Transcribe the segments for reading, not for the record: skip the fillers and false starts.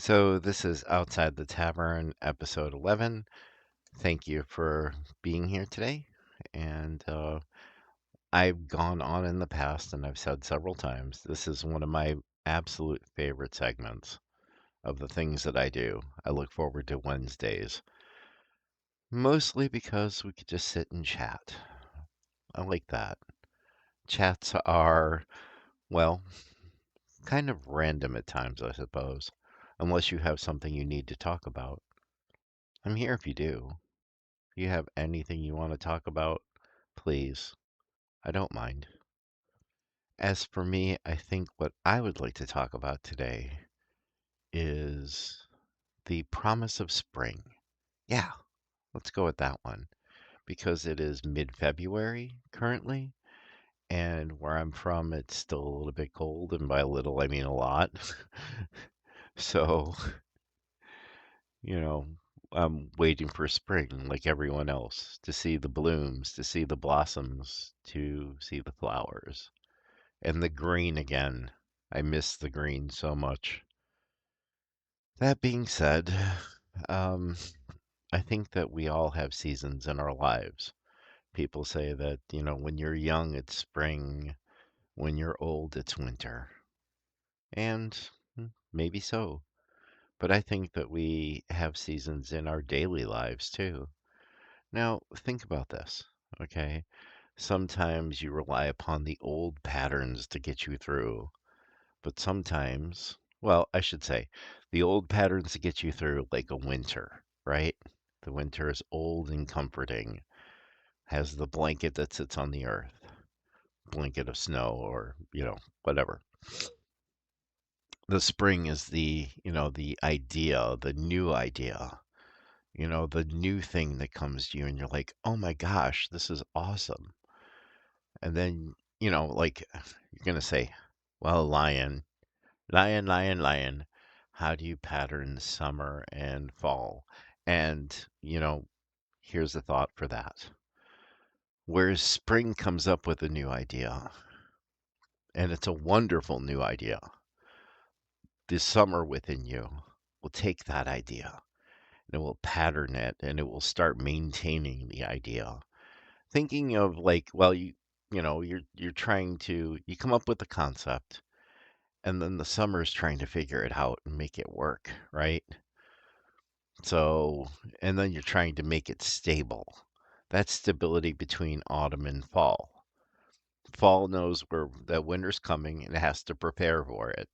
So, this is Outside the Tavern, episode 11. Thank you for being here today. And I've gone on in the past, and I've said several times, this is one of my absolute favorite segments of the things that I do. I look forward to Wednesdays, mostly because we could just sit and chat. I like that. Chats are, well, kind of random at times, I suppose, unless you have something you need to talk about. I'm here if you do. If you have anything you want to talk about, please. I don't mind. As for me, I think what I would like to talk about today is the promise of spring. Yeah, let's go with that one because it is mid-February currently, and where I'm from, it's still a little bit cold, and by a little, I mean a lot. So, you know, I'm waiting for spring like everyone else to see the blooms, to see the blossoms, to see the flowers. And the green again. I miss the green so much. That being said, um, I think that we all have seasons in our lives. People say that, when you're young, it's spring. When you're old, it's winter. And maybe so. But I think that we have seasons in our daily lives too. Now, think about this, okay? Sometimes you rely upon the old patterns to get you through. But sometimes, well, I should say, the old patterns to get you through like a winter, right? The winter is old and comforting, has the blanket that sits on the earth, blanket of snow or, whatever. The spring is the idea, the new idea, the new thing that comes to you and you're like, "Oh my gosh, this is awesome." And then, you're going to say, "Well, lion, lion, lion, lion, how do you pattern summer and fall?" And, here's the thought for that. Whereas spring comes up with a new idea, and it's a wonderful new idea, the summer within you will take that idea and it will pattern it and it will start maintaining the idea. Thinking of like, well, you're trying to you come up with the concept and then the summer is trying to figure it out and make it work, right? So, and then you're trying to make it stable. That's stability between autumn and fall. Fall knows where that winter's coming and it has to prepare for it,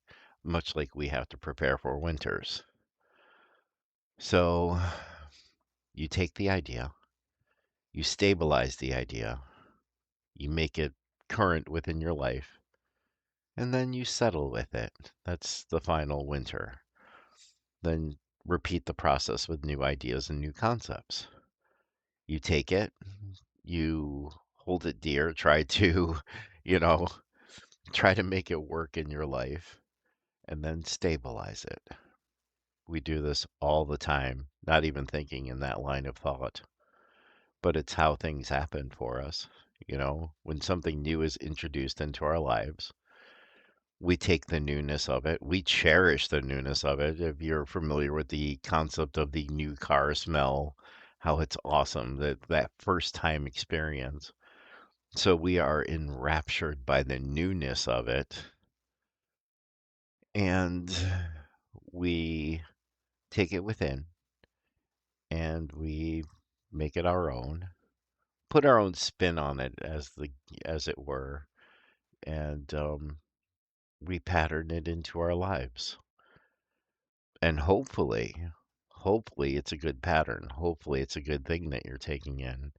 much like we have to prepare for winters. So, you take the idea, you stabilize the idea, you make it current within your life, and then you settle with it. That's the final winter. Then repeat the process with new ideas and new concepts. You take it, you hold it dear, try to, you know, try to make it work in your life, and then stabilize it. We do this all the time, not even thinking in that line of thought, but it's how things happen for us. When something new is introduced into our lives, we take the newness of it. We cherish the newness of it. If you're familiar with the concept of the new car smell, how it's awesome, that first time experience. So we are enraptured by the newness of it, and we take it within and we make it our own, put our own spin on it as it were, and we pattern it into our lives. And hopefully it's a good pattern. Hopefully it's a good thing that you're taking in.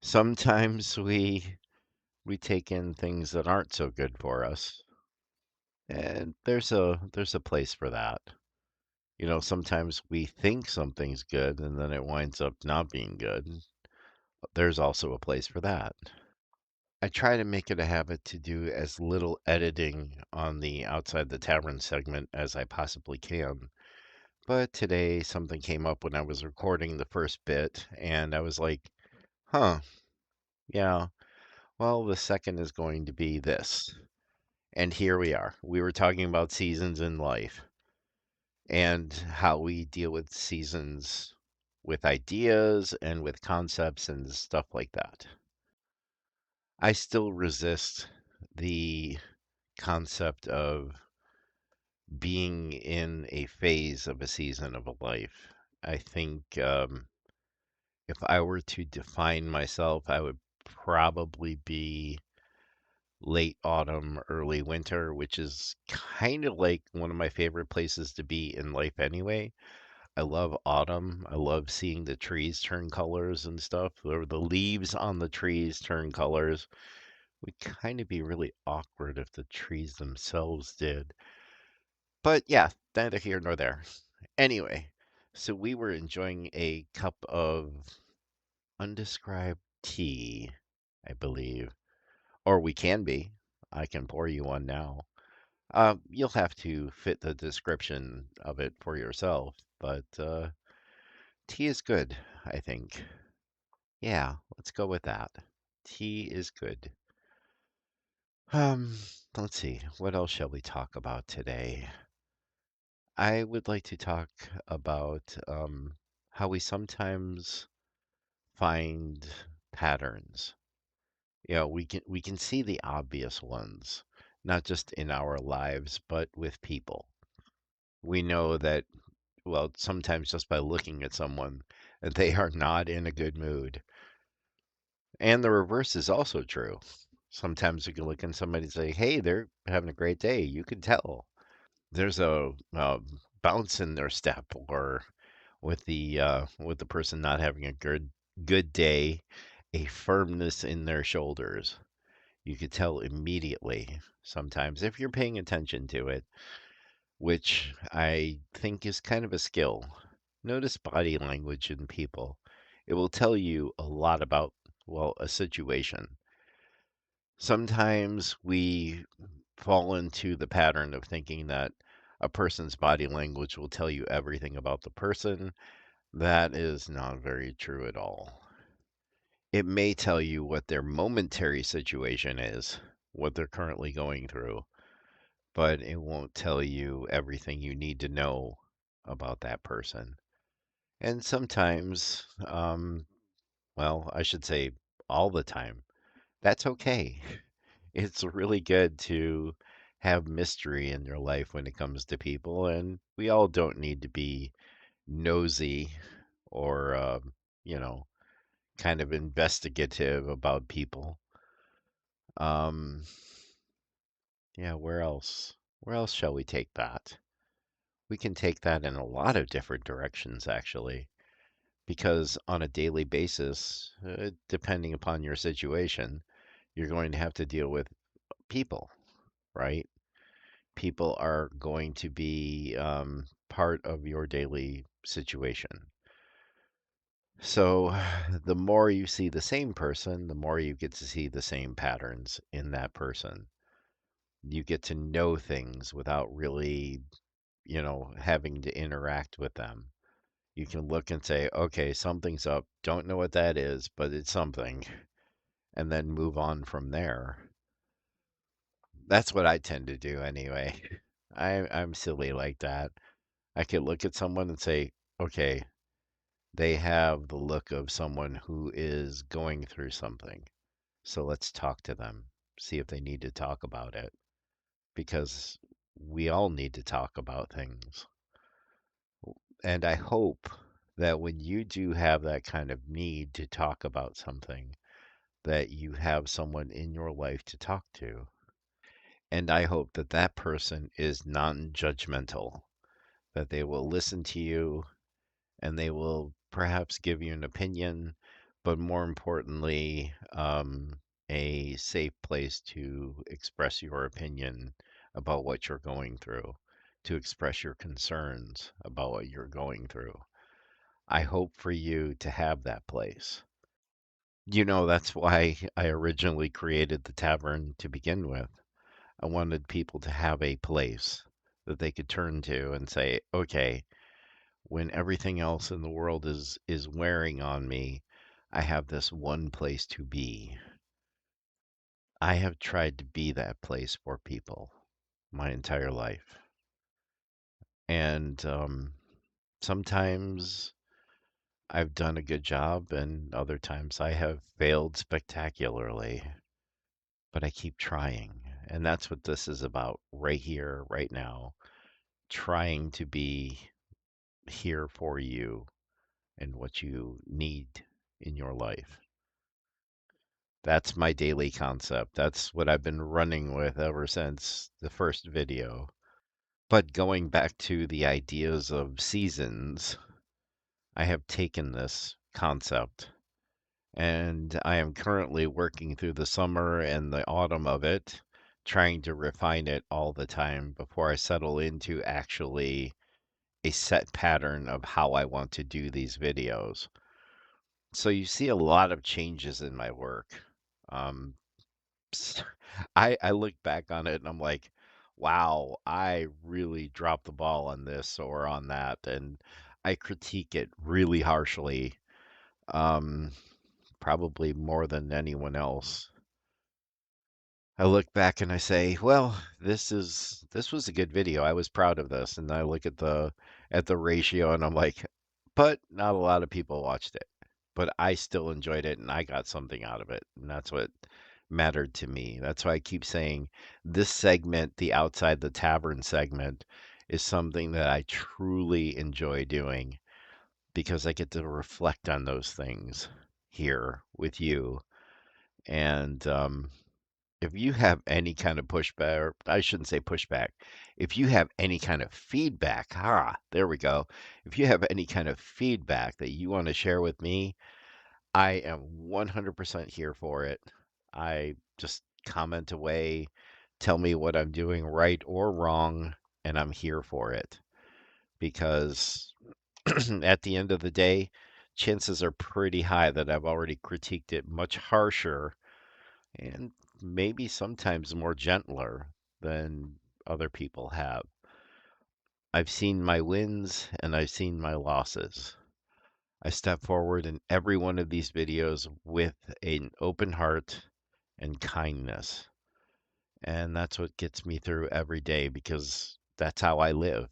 Sometimes we take in things that aren't so good for us, and there's a place for that. Sometimes we think something's good and then it winds up not being good. There's also a place for that. I try to make it a habit to do as little editing on the Outside the Tavern segment as I possibly can. But today something came up when I was recording the first bit, and I was like, huh, yeah, well, the second is going to be this. And here we are. We were talking about seasons in life. and how we deal with seasons with ideas and with concepts and stuff like that. I still resist the concept of being in a phase of a season of a life. I think if I were to define myself, I would probably be late autumn, early winter, which is kind of like one of my favorite places to be in life anyway. I love autumn. I love seeing the trees turn colors and stuff, or the leaves on the trees turn colors. Would kind of be really awkward if the trees themselves did. But yeah, neither here nor there. Anyway, so we were enjoying a cup of undescribed tea, I believe. Or we can be. I can pour you one now. You'll have to fit the description of it for yourself, but tea is good, I think. Yeah, let's go with that. Tea is good. Um, let's see. What else shall we talk about today? I would like to talk about how we sometimes find patterns. We can see the obvious ones, not just in our lives, but with people. We know that, well, sometimes just by looking at someone, that they are not in a good mood. And the reverse is also true. Sometimes you can look at somebody and say, "Hey, they're having a great day." You can tell. There's a bounce in their step, or with the person not having a good day, a firmness in their shoulders. You could tell immediately sometimes if you're paying attention to it, which I think is kind of a skill. Notice body language in people. It will tell you a lot about, well, a situation. Sometimes we fall into the pattern of thinking that a person's body language will tell you everything about the person. That is not very true at all. It may tell you what their momentary situation is, what they're currently going through, but it won't tell you everything you need to know about that person. And sometimes, well, I should say all the time, that's okay. It's really good to have mystery in your life when it comes to people, and we all don't need to be nosy or, you know, kind of investigative about people. Um, yeah, where else? Where else shall we take that? We can take that in a lot of different directions, actually, because on a daily basis, depending upon your situation, you're going to have to deal with people, right? People are going to be part of your daily situation. So, the more you see the same person, the more you get to see the same patterns in that person. You get to know things without really, having to interact with them. You can look and say, okay, something's up. Don't know what that is, but it's something, and then move on from there. That's what I tend to do anyway. I'm silly like that. I could look at someone and say, okay, they have the look of someone who is going through something. So let's talk to them, see if they need to talk about it, because we all need to talk about things. And I hope that when you do have that kind of need to talk about something, that you have someone in your life to talk to. And I hope that that person is non-judgmental, that they will listen to you and they will perhaps give you an opinion, but more importantly, a safe place to express your opinion about what you're going through, to express your concerns about what you're going through. I hope for you to have that place. That's why I originally created the tavern to begin with. I wanted people to have a place that they could turn to and say, okay, when everything else in the world is wearing on me, I have this one place to be. I have tried to be that place for people my entire life. And sometimes I've done a good job, and other times I have failed spectacularly, but I keep trying. And that's what this is about right here, right now, trying to be here for you and what you need in your life. That's my daily concept. That's what I've been running with ever since the first video. But going back to the ideas of seasons, I have taken this concept and I am currently working through the summer and the autumn of it, trying to refine it all the time before I settle into actually a set pattern of how I want to do these videos. So you see a lot of changes in my work. Um, I look back on it and I'm like, wow, I really dropped the ball on this or on that, and I critique it really harshly, um, probably more than anyone else. I look back and I say, well, this was a good video. I was proud of this. And I look at the ratio and I'm like, but not a lot of people watched it. But I still enjoyed it and I got something out of it. And that's what mattered to me. That's why I keep saying this segment, the outside the tavern segment, is something that I truly enjoy doing because I get to reflect on those things here with you. And if you have any kind of pushback, or I shouldn't say pushback, if you have any kind of feedback, there we go. If you have any kind of feedback that you want to share with me, I am 100% here for it. I just comment away, tell me what I'm doing right or wrong, and I'm here for it. Because at the end of the day, chances are pretty high that I've already critiqued it much harsher and maybe sometimes more gentler than other people have. I've seen my wins and I've seen my losses. I step forward in every one of these videos with an open heart and kindness. And that's what gets me through every day because that's how I live.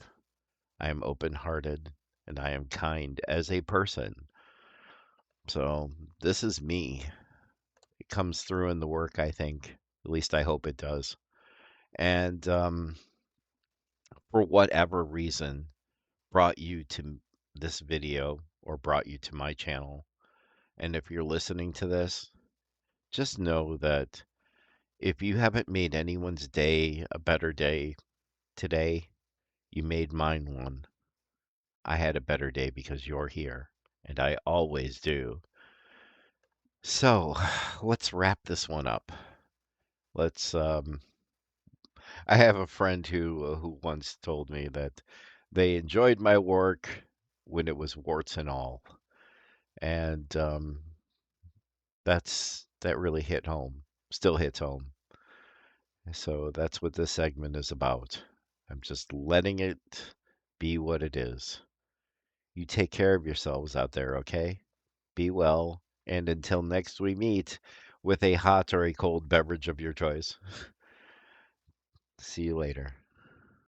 I am open hearted and I am kind as a person. So this is me. It comes through in the work, I think. At least I hope it does. And for whatever reason brought you to this video or brought you to my channel. And if you're listening to this, just know that if you haven't made anyone's day a better day today, you made mine one. I had a better day because you're here, and I always do. So, let's wrap this one up. Let's I have a friend who once told me that they enjoyed my work when it was warts and all. And that really hit home. Still hits home. So that's what this segment is about. I'm just letting it be what it is. You take care of yourselves out there, okay? Be well, and until next we meet with a hot or a cold beverage of your choice. See you later.